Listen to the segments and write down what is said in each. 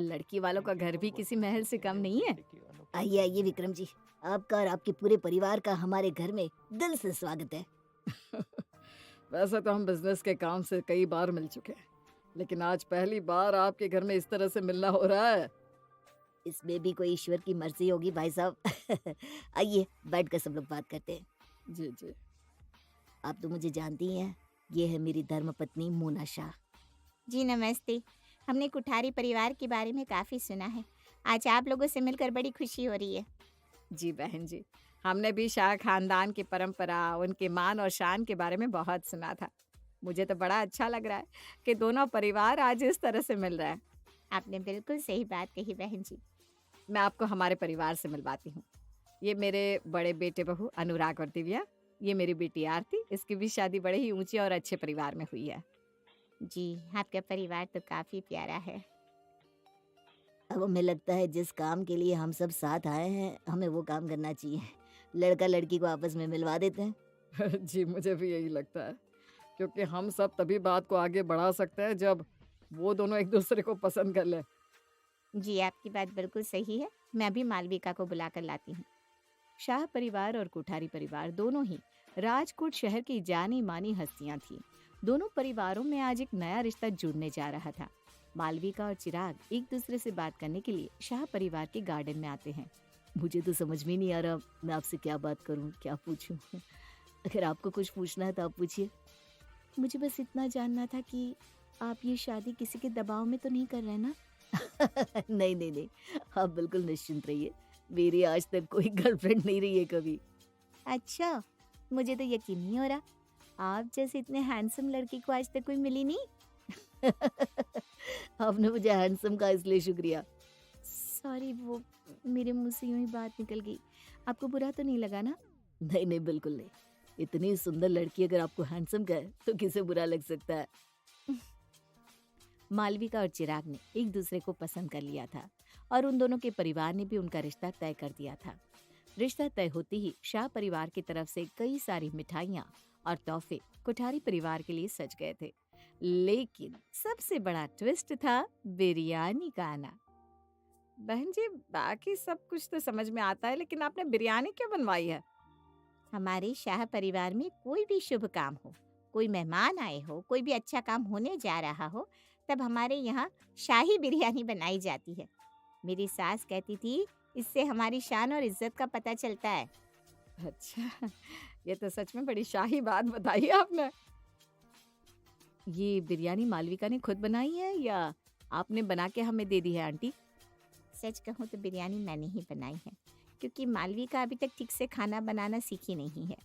लड़की वालों का घर भी किसी महल से कम नहीं है। आइए आइए विक्रम जी, आपका और आपके पूरे परिवार का हमारे घर में दिल से स्वागत है। वैसे तो हम बिजनेस के काम से कई बार मिल चुके हैं, लेकिन आज पहली बार आपके घर में इस तरह से मिलना हो रहा है। इसमें भी कोई ईश्वर की मर्जी होगी भाई साहब। आइए बैठ कर सब लोग बात करते हैं। जी जी। आप तो मुझे जानती ही हैं, ये है मेरी धर्मपत्नी मोना शाह। जी नमस्ते। हमने कुठारी परिवार के बारे में काफ़ी सुना है। आज आप लोगों से मिलकर बड़ी खुशी हो रही है। जी बहन जी, हमने भी शाह खानदान की परंपरा, उनके मान और शान के बारे में बहुत सुना था। मुझे तो बड़ा अच्छा लग रहा है कि दोनों परिवार आज इस तरह से मिल रहे हैं। आपने बिल्कुल सही बात कही बहन जी। मैं आपको हमारे परिवार से मिलवाती हूँ। ये मेरे बड़े बेटे बहू अनुराग और दिव्या। ये मेरी बेटी आरती, इसकी भी शादी बड़े ही ऊंचे और अच्छे परिवार में हुई है। जी, आपका परिवार तो काफ़ी प्यारा है। अब हमें लगता है जिस काम के लिए हम सब साथ आए हैं, हमें वो काम करना चाहिए। लड़का लड़की को आपस में मिलवा देते हैं। जी, मुझे भी यही लगता है, क्योंकि हम सब तभी बात को आगे बढ़ा सकते हैं जब वो दोनों एक दूसरे को पसंद कर लें। जी, आपकी बात बिल्कुल सही है। मैं अभी मालविका को बुलाकर लाती हूँ। शाह परिवार और कोठारी परिवार दोनों ही राजकोट शहर की जानी मानी हस्तियां थीं। दोनों परिवारों में आज एक नया रिश्ता जुड़ने जा रहा था। मालविका और चिराग एक दूसरे से बात करने के लिए शाह परिवार के गार्डन में आते हैं। मुझे तो समझ में नहीं आ रहा मैं आपसे क्या बात करूं, क्या पूछूं। अगर आपको कुछ पूछना है तो आप पूछिए। मुझे बस इतना जानना था कि आप ये शादी किसी के दबाव में तो नहीं कर रहे ना? नहीं नहीं नहीं, आप बिल्कुल निश्चिंत रहिए। मेरी आज तक कोई गर्लफ्रेंड नहीं रही है कभी। अच्छा, मुझे तो यकीन नहीं हो रहा। आप जैसे इतने हैंडसम लड़की को आज तक कोई मिली नहीं। आपने मुझे हैंडसम का इसलिए शुक्रिया। सॉरी, वो मेरे मुंह से यूं ही बात निकल गई। आपको बुरा तो नहीं लगा ना? नहीं नहीं बिल्कुल नहीं। इतनी सुंदर लड़की अगर आपको हैंडसम कहे तो किसे बुरा लग सकता है। मालविका और चिराग ने एक दूसरे को पसंद कर लिया था और उन दोनों के परिवार ने भी उनका रिश्ता तय कर दिया था। रिश्ता तय होते ही शाह परिवार की तरफ से कई सारी मिठाइयाँ और तोहफे कोठारी परिवार के लिए सज गए थे। लेकिन सबसे बड़ा ट्विस्ट था बिरयानी का आना। बहन जी, बाकी सब कुछ तो समझ में आता है, लेकिन आपने बिरयानी क्यों बनवाई है? हमारे शाह परिवार में कोई भी शुभ काम हो, कोई मेहमान आए हो, कोई भी अच्छा काम होने जा रहा हो, तब हमारे यहाँ शाही बिरयानी बनाई जाती है। मेरी सास कहती थी, इससे हमारी शान और इज्जत का पता चलता है। अच्छा, ये तो सच में बड़ी शाही बात बताई है आपने। ये बिरयानी मालविका ने खुद बनाई है या आपने बना के हमें दे दी है आंटी? सच कहूँ तो बिरयानी मैंने ही बनाई है, क्योंकि मालविका अभी तक ठीक से खाना बनाना सीखी नहीं है।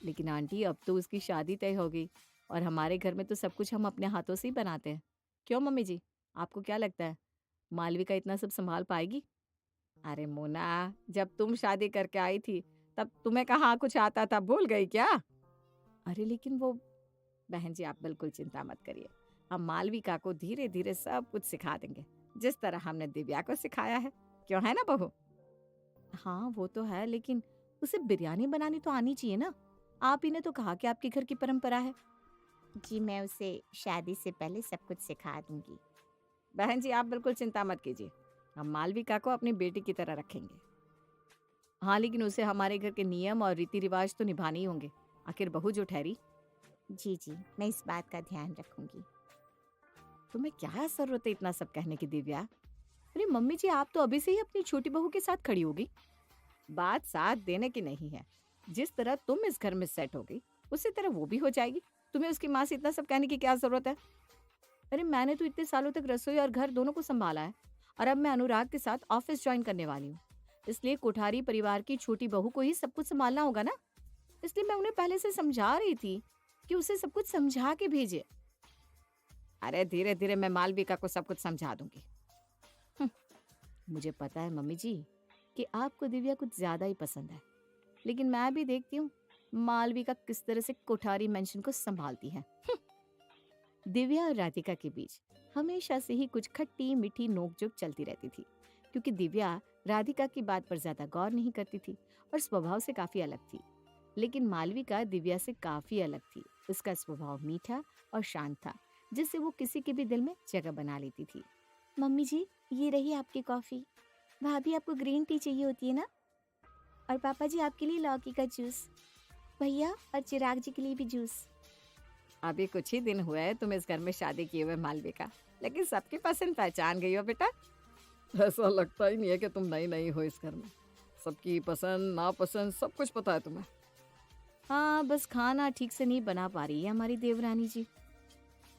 लेकिन आंटी, अब तो उसकी शादी तय हो गई और हमारे घर में तो सब कुछ हम अपने हाथों से ही बनाते हैं। क्यों मम्मी जी, आपको क्या लगता है मालविका इतना सब संभाल पाएगी? अरे मोना, जब तुम शादी करके आई थी तब तुम्हें कहाँ कुछ आता था, भूल गई क्या? अरे लेकिन वो, बहन जी आप बिल्कुल चिंता मत करिए, हम मालविका को धीरे धीरे सब कुछ सिखा देंगे, जिस तरह हमने दिव्या को सिखाया है। क्यों, है ना बहू? हाँ वो तो है, लेकिन उसे बिरयानी बनानी तो आनी चाहिए ना। आप ही ने तो कहा कि आपके घर की परंपरा है। जी, मैं उसे शादी से पहले सब कुछ सिखा दूंगी। बहन जी आप बिल्कुल चिंता मत कीजिए, हम मालविका को अपनी बेटी की तरह रखेंगे। हाँ, लेकिन उसे हमारे घर के नियम और रीति रिवाज तो निभाने ही होंगे, आखिर बहू जो ठहरी। जी जी, मैं इस बात का ध्यान रखूंगी। तुम्हें क्या जरूरत है इतना सब कहने की दिव्या? अरे मम्मी जी, आप तो अभी से ही अपनी छोटी बहू के साथ खड़ी होगी। बात साथ देने की नहीं है, जिस तरह तुम इस घर में सेट हो गई उसी तरह वो भी हो जाएगी। तुम्हें उसकी माँ से इतना सब कहने की क्या जरूरत है? अरे मैंने तो इतने सालों तक रसोई और घर दोनों को संभाला है, और अब मैं अनुराग के साथ ऑफिस ज्वाइन करने वाली हूँ, इसलिए कोठारी परिवार की छोटी बहू को ही सब कुछ संभालना होगा ना। इसलिए मैं उन्हें पहले से समझा रही थी कि उसे सब कुछ समझा के भेजे। अरे धीरे धीरे मैं मालविका को सब कुछ समझा दूंगी। हम्म, मुझे पता है मम्मी जी कि आपको दिव्या कुछ ज्यादा ही पसंद है, लेकिन मैं भी देखती हूँ मालविका किस तरह से कोठारी मेंशन को संभालती है। दिव्या और राधिका के बीच हमेशा से ही कुछ खट्टी मीठी नोकझोंक चलती रहती थी, क्योंकि दिव्या राधिका की बात पर ज्यादा गौर नहीं करती थी और स्वभाव से काफी अलग थी। लेकिन मालविका दिव्या से काफी अलग थी। उसका स्वभाव मीठा और शांत था, जिससे वो किसी के भी दिल में जगह बना लेती थी। मम्मी जी, ये रही आपकी कॉफ़ी। भाभी आपको ग्रीन टी चाहिए होती है ना? और पापा जी आपके लिए लौकी का जूस। भैया और चिराग जी के लिए भी जूस। अभी कुछ ही दिन हुए हैं तुम इस घर में शादी किए हुए मालविका, लेकिन सबकी पसंद पहचान गई हो बेटा। ऐसा लगता ही नहीं है कि तुम नई नई हो इस घर में। सबकी पसंद नापसंद सब कुछ पता है तुम्हें। हाँ, बस खाना ठीक से नहीं बना पा रही है हमारी देवरानी जी।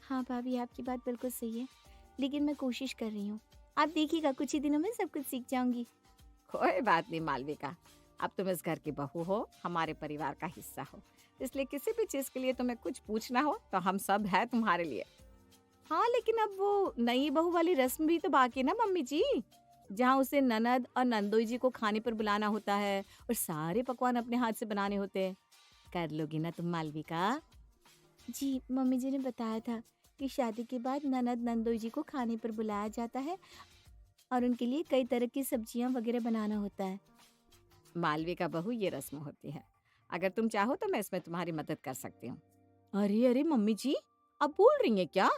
हाँ भाभी, आपकी बात बिल्कुल सही है, लेकिन मैं कोशिश कर रही हूँ। आप देखिएगा, कुछ ही दिनों में सब कुछ सीख जाऊंगी। कोई बात नहीं मालविका, अब तुम इस घर की बहू हो, हमारे परिवार का हिस्सा हो, इसलिए किसी भी चीज के लिए तुम्हें कुछ पूछना हो तो हम सब है तुम्हारे लिए। हाँ, लेकिन अब वो नई बहू वाली रस्म भी तो बाकी है ना मम्मी जी, जहाँ उसे ननद और नंदोई जी को खाने पर बुलाना होता है और सारे पकवान अपने हाथ से बनाने होते हैं। कर लोगी ना तुम मालविका? जी, मम्मी जी ने बताया था कि शादी के बाद ननद नंदोई जी को खाने पर बुलाया जाता है और उनके लिए कई तरह की सब्जियां वगैरह बनाना होता है। मालविका बहू, ये रस्म होती है। अगर तुम चाहो तो मैं इसमें तुम्हारी मदद कर सकती हूँ। अरे अरे मम्मी जी, आप बोल रही हैं क्या?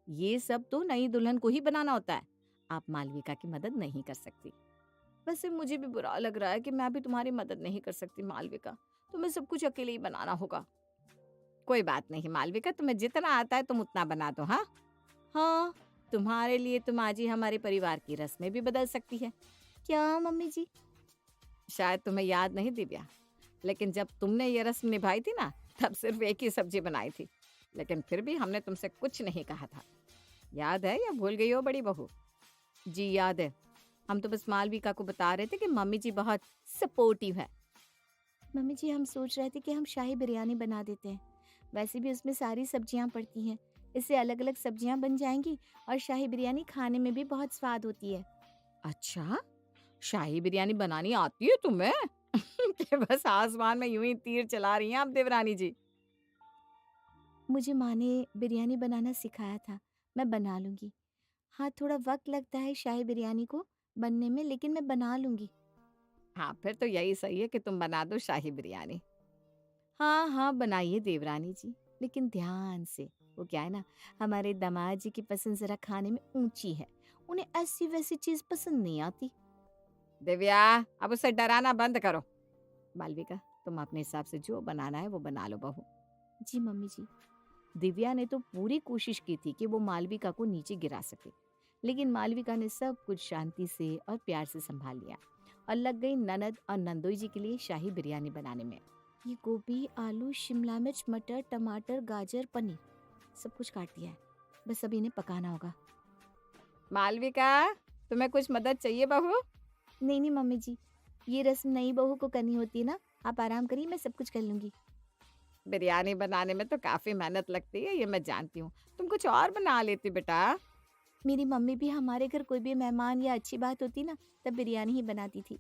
ये सब तो नई दुल्हन को ही बनाना होता है, आप मालविका की मदद नहीं कर सकती। वैसे मुझे भी बुरा लग रहा है कि मैं भी तुम्हारी मदद नहीं कर सकती मालविका, तुम्हें सब कुछ अकेले ही बनाना होगा। कोई बात नहीं मालविका, तुम्हें जितना आता है तुम उतना बना दो। हाँ हाँ, तुम्हारे लिए तुम आज ही हमारे परिवार की रस्में भी बदल सकती है। क्या मम्मी जी? शायद तुम्हें याद नहीं दिव्या, लेकिन जब तुमने ये रस्म निभाई थी ना, तब सिर्फ एक ही सब्जी बनाई थी, लेकिन फिर भी हमने तुमसे कुछ नहीं कहा था। याद है या भूल गई हो बड़ी बहू? जी याद है, हम तो बस मालविका को बता रहे थे कि मम्मी जी बहुत सपोर्टिव है। मम्मी जी, हम सोच रहे थे कि हम शाही बिरयानी बना देते हैं। वैसे भी उसमें सारी सब्जियां पड़ती हैं, इससे अलग अलग सब्जियां बन जाएंगी और शाही बिरयानी खाने में भी बहुत स्वाद होती है। अच्छा, शाही बिरयानी बनानी आती है तुम्हें? कि बस आसमान में यूं ही तीर चला रही हैं आप देवरानी जी। मुझे माँ ने बिरयानी बनाना सिखाया था, मैं बना लूँगी। हाँ, थोड़ा वक्त लगता है शाही बिरयानी को बनने में, लेकिन मैं बना लूँगी। हाँ, फिर तो यही सही है कि तुम बना दो शाही बिरयानी। हाँ हाँ, बनाइए देवरानी जी, लेकिन ध्यान से। वो क्या है ना, हमारे दामाद जी की पसंद जरा खाने में ऊंची है, उन्हें ऐसी वैसी चीज पसंद नहीं आती। दिव्या, अब उसे डराना बंद करो। मालविका, तुम अपने हिसाब से जो बनाना है वो बना लो बहू। जी मम्मी जी। दिव्या ने तो पूरी कोशिश की थी कि वो मालविका को नीचे गिरा सके, लेकिन मालविका ने सब कुछ शांति से और प्यार से संभाल लिया और लग गई ननद और नंदोई जी के लिए शाही बिरयानी बनाने में। ये गोभी, आलू, शिमला मिर्च, मटर, टमाटर, गाजर, पनीर सब कुछ काट दिया है, बस अभी इन्हें पकाना होगा। मालविका, तुम्हें कुछ मदद चाहिए बहू? नहीं नहीं मम्मी जी, ये रस्म नई बहू को करनी होती है ना, आप आराम करिए, मैं सब कुछ कर लूँगी। बिरयानी बनाने में तो काफी मेहनत लगती है, ये मैं जानती हूँ। तुम कुछ और बना लेती बेटा। मेरी मम्मी भी हमारे घर कोई भी मेहमान या अच्छी बात होती ना, तब बिरयानी ही बनाती थी।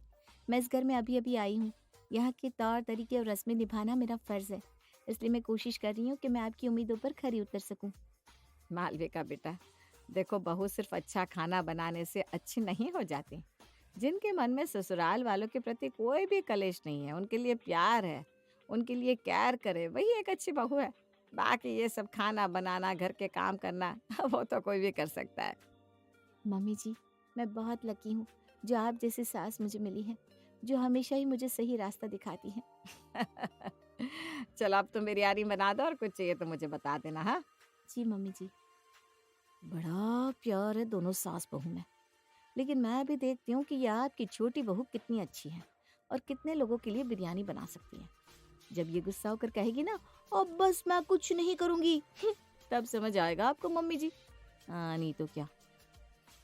मैं इस घर में अभी अभी आई हूँ, यहाँ के तौर तरीके और रस्में निभाना मेरा फ़र्ज़ है, इसलिए मैं कोशिश कर रही हूँ कि मैं आपकी उम्मीदों पर खरी उतर सकूँ। मालविका बेटा, देखो बहू सिर्फ अच्छा खाना बनाने से अच्छी नहीं हो जाती। जिनके मन में ससुराल वालों के प्रति कोई भी कलेश नहीं है, उनके लिए प्यार है, उनके लिए केयर करे, वही एक अच्छी बहू है। बाकी ये सब खाना बनाना, घर के काम करना वो तो कोई भी कर सकता है। मम्मी जी, मैं बहुत लकी हूँ जो आप जैसी सास मुझे मिली है, जो हमेशा ही मुझे सही रास्ता दिखाती है। चलो अब तुम बिरयानी बना दो और कुछ चाहिए तो मुझे बता देना। हाँ, जी मम्मी जी। बड़ा प्यार है दोनों सास बहू में, लेकिन मैं भी देखती हूँ कि ये आपकी छोटी बहू कितनी अच्छी है और कितने लोगों के लिए बिरयानी बना सकती है। जब ये गुस्सा होकर कहेगी ना, अब बस मैं कुछ नहीं करूँगी, तब समझ आएगा आपको मम्मी जी। हाँ, नहीं तो क्या।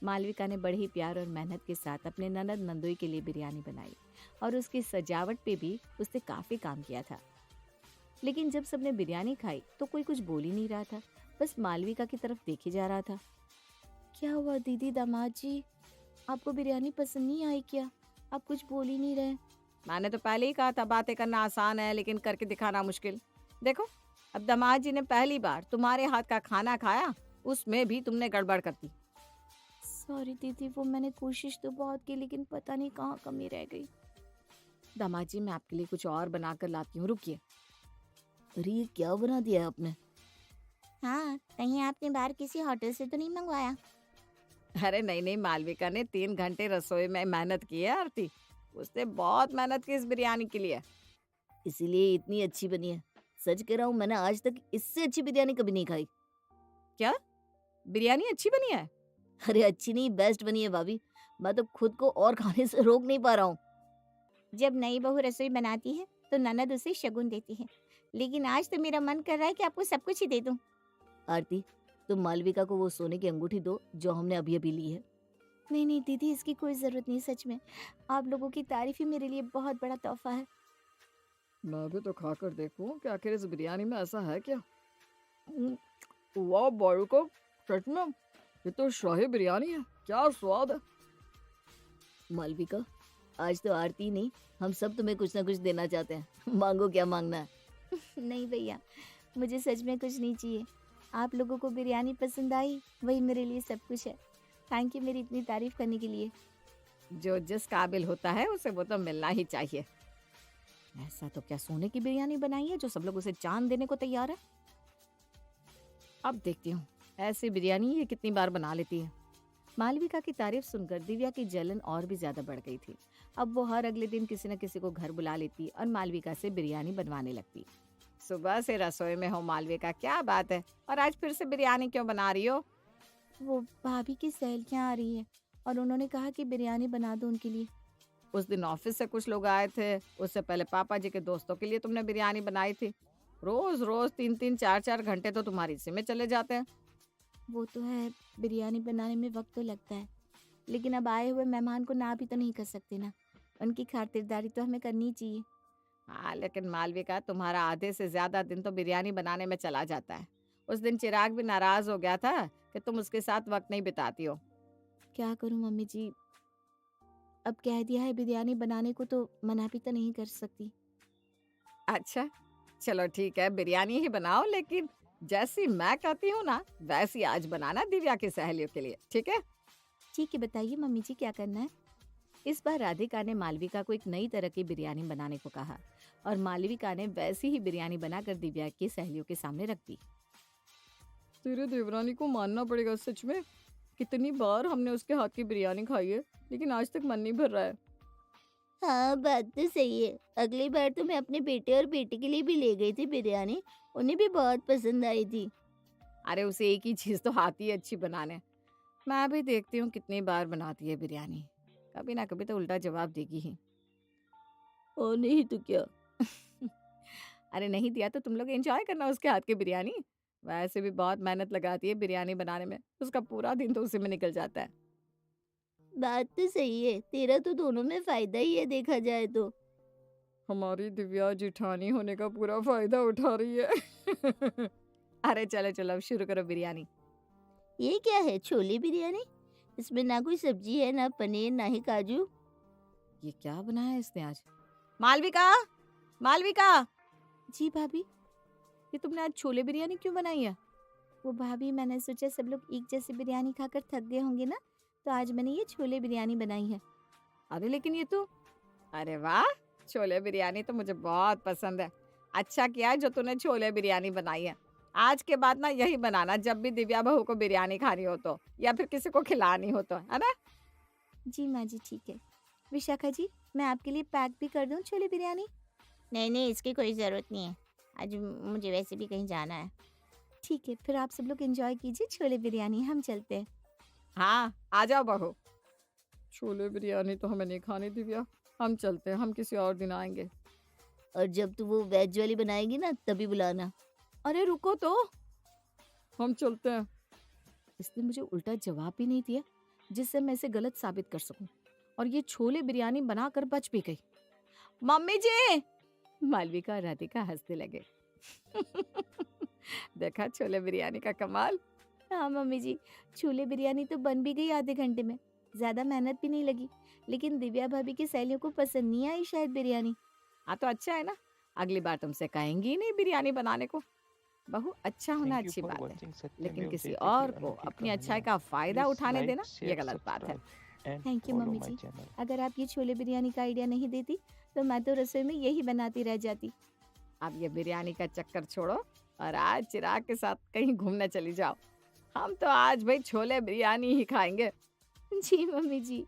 मालविका ने बड़े ही प्यार और मेहनत के साथ अपने ननद नंदोई के लिए बिरयानी बनाई और उसकी सजावट पे भी उसने काफ़ी काम किया था। लेकिन जब सबने बिरयानी खाई तो कोई कुछ बोल ही नहीं रहा था, बस मालविका की तरफ देखे जा रहा था। क्या हुआ दीदी, दामाद जी, आपको बिरयानी पसंद नहीं आई क्या? आप कुछ बोल ही नहीं रहे। मैंने तो पहले ही कहा था बातें करना आसान है लेकिन करके दिखाना मुश्किल। देखो, अब दामाद जी ने पहली बार तुम्हारे हाथ का खाना खाया, उसमें भी तुमने गड़बड़ कर दी। सॉरी दीदी, वो मैंने कोशिश तो बहुत की, लेकिन पता नहीं कहाँ कमी रह गई। दामाद जी, मैं आपके लिए कुछ और बना कर लाती हूँ, रुकिए। अरे ये क्या बना दिया आपने? हाँ, कहीं आपने बाहर किसी होटल से तो नहीं मंगवाया? अरे नहीं नहीं, मालविका ने 3 घंटे रसोई में मेहनत की है आरती। उसने बहुत मेहनत की इस बिरयानी के लिए। इसीलिए इतनी अच्छी बनी है। सच कह रहा हूँ, मैंने आज तक इससे अच्छी बिरयानी कभी नहीं खाई। क्या? बिरयानी अच्छी बनी है? अरे अच्छी नहीं, बेस्ट बनी है भाभी। मैं तो खुद को और खाने से रोक नहीं पा रहा हूँ। जब नई बहू रसोई बनाती है तो ननद उसे शगुन देती है, लेकिन आज तो मेरा मन कर रहा है कि आपको सब कुछ ही दे दूं। आरती, तुम मालविका को वो सोने की अंगूठी दो जो हमने अभी-अभी ली है। नहीं नहीं दीदी, इसकी कोई ज़रूरत नहीं, सच में। आप लोगों की तारीफ ही मेरे लिए बहुत बड़ा तोहफा है। मैं भी तो खाकर देखूं कि आखिर इस बिरयानी में ऐसा है क्या। वाह बालको, सच में ये तो शाही बिरयानी है। क्या स्वाद है। मालविका, आज तो आरती नहीं, हम सब तुम्हें कुछ ना कुछ देना चाहते हैं। मांगो, क्या मांगना है? नहीं भैया, मुझे सच में कुछ नहीं चाहिए। आप लोगों को बिरयानी पसंद आई, वही मेरे लिए सब कुछ है। थैंक यू मेरी इतनी तारीफ करने के लिए। जो जिस काबिल होता है उसे वो तो मिलना ही चाहिए। ऐसा तो क्या सोने की बिरयानी बनाई है जो सब लोग उसे चांद देने को तैयार है। अब देखती हूँ ऐसी बिरयानी ये कितनी बार बना लेती है। मालविका की तारीफ सुनकर दिव्या की जलन और भी ज्यादा बढ़ गई थी। अब वो हर अगले दिन किसी न किसी को घर बुला लेती और मालविका से बिरयानी बनवाने लगती। सुबह से रसोई में हो मालविका, क्या बात है? और आज फिर से बिरयानी क्यों बना रही हो? वो भाभी की सहेलियाँ आ रही है और उन्होंने कहा कि बिरयानी बना दो उनके लिए। उस दिन ऑफिस से कुछ लोग आए थे, उससे पहले पापा जी के दोस्तों के लिए तुमने बिरयानी बनाई थी। रोज रोज 3-3 4-4 घंटे तो तुम्हारी इसी में चले जाते हैं। वो तो है, बिरयानी बनाने में वक्त तो लगता है, लेकिन अब आए हुए मेहमान को ना भी तो नहीं कर सकते ना। उनकी खातिरदारी तो हमें करनी ही चाहिए। हाँ लेकिन मालविका, तुम्हारा आधे से ज्यादा दिन तो बिरयानी बनाने में चला जाता है। उस दिन चिराग भी नाराज हो गया था कि तुम उसके साथ वक्त नहीं बिताती हो। क्या करूं मम्मी जी, अब कह दिया है बिरयानी बनाने को तो मना भी तो नहीं कर सकती। अच्छा, चलो ठीक है, बिरयानी ही बनाओ, लेकिन जैसी मैं कहती हूँ ना वैसी आज बनाना दिव्या की सहेलियों के लिए, ठीक है? ठीक है, बताइए मम्मी जी क्या करना है। इस बार राधिका ने मालविका को एक नई तरह की बिरयानी बनाने को कहा और मालविका ने वैसी ही बिरयानी बनाकर दिव्या की सहेलियों के सामने रख दी। तेरे देवरानी को मानना पड़ेगा, सच में कितनी बार हमने उसके हाथ की बिरयानी खाई है, लेकिन आज तक मन नहीं भर रहा है। हाँ, बात तो सही है। अगली बार तो मैं अपने बेटे और बेटी के लिए भी ले गई थी बिरयानी, उन्हें भी बहुत पसंद आई थी। अरे उसे एक ही चीज तो आती है अच्छी बनाने। मैं भी देखती हूँ कितनी बार बनाती है बिरयानी, कभी ना कभी तो उल्टा जवाब देगी ही। और नहीं तो क्या। अरे नहीं दिया तो तुम लोग एंजॉय करना उसके हाथ की बिरयानी। वैसे भी बहुत मेहनत लगाती है बिरयानी बनाने में, उसका पूरा दिन तो उसी में निकल जाता है। बात तो सही है, तेरा तो दोनों में फायदा ही है देखा जाए तो। हमारी दिव्या जिठानी होने का पूरा फायदा उठा रही है। अरे चलो चलो, अब शुरू करो बिरयानी। ये क्या है, छोले बिरयानी? इसमें ना कोई सब्जी है, ना पनीर, ना ही काजू। ये क्या बनाया है इसने आज? मालविका, मालविका, जी भाभी। ये तुमने आज छोले बिरयानी क्यों बनाई है? वो भाभी, मैंने सोचा सब लोग एक जैसी बिरयानी खाकर थक गए होंगे ना, तो आज मैंने ये छोले बिरयानी बनाई है। अरे लेकिन ये तो, अरे वाह, छोले बिरयानी तो मुझे बहुत पसंद है। अच्छा किया जो तूने छोले बिरयानी बनाई है। आज के बाद ना यही बनाना जब भी दिव्या बहू को बिरयानी खानी हो तो, या फिर किसी को खिलानी हो तो, है ना? जी माँ जी, ठीक है। विशाखा जी, मैं आपके लिए पैक भी कर दूँ छोले बिरयानी? नहीं नहीं, इसकी कोई ज़रूरत नहीं है, आज मुझे वैसे भी कहीं जाना है। ठीक है, फिर आप सब लोग एंजॉय कीजिए छोले बिरयानी, हम चलते हैं। हाँ आ जाओ बहू। छोले बिरयानी तो हमें नहीं खानी दिव्या, हम चलते हैं, हम किसी और दिन आएंगे। और जब तू वो वेज वाली बनाएगी ना तभी बुलाना। अरे रुको तो, हम चलते हैं। इसने मुझे उल्टा जवाब भी नहीं दिया जिससे मैं इसे गलत साबित कर सकूं, और ये छोले बिरयानी बनाकर बच भी गई। मम्मी जी, मालविका और राधिका हंसने लगे। देखा छोले बिरयानी का कमाल। हाँ मम्मी जी, छोले बिरयानी तो बन भी गई आधे घंटे में, ज़्यादा मेहनत भी नहीं लगी। लेकिन दिव्या भाभी की सहेलियों को पसंद नहीं आई शायद बिरयानी। हाँ तो अच्छा है ना, अगली बार तुमसे कहेंगी ही नहीं बिरयानी बनाने को। बहू, अच्छा होना Thank you अच्छी for बात है, watching Satya लेकिन किसी Music और with को अनोखी अपनी अच्छाई कहानियाँ। का फायदा Please उठाने like, देना ये share, गलत बात है। subscribe and thank you follow mummy my जी। channel. अगर आप ये छोले बिरयानी का आइडिया नहीं देती तो मैं तो रसोई में यही बनाती रह जाती। अब ये बिरयानी का चक्कर छोड़ो और आज चिराग के साथ कहीं घूमने चली जाओ। हम तो आज भाई छोले बिरयानी ही खाएंगे। जी मम्मी जी।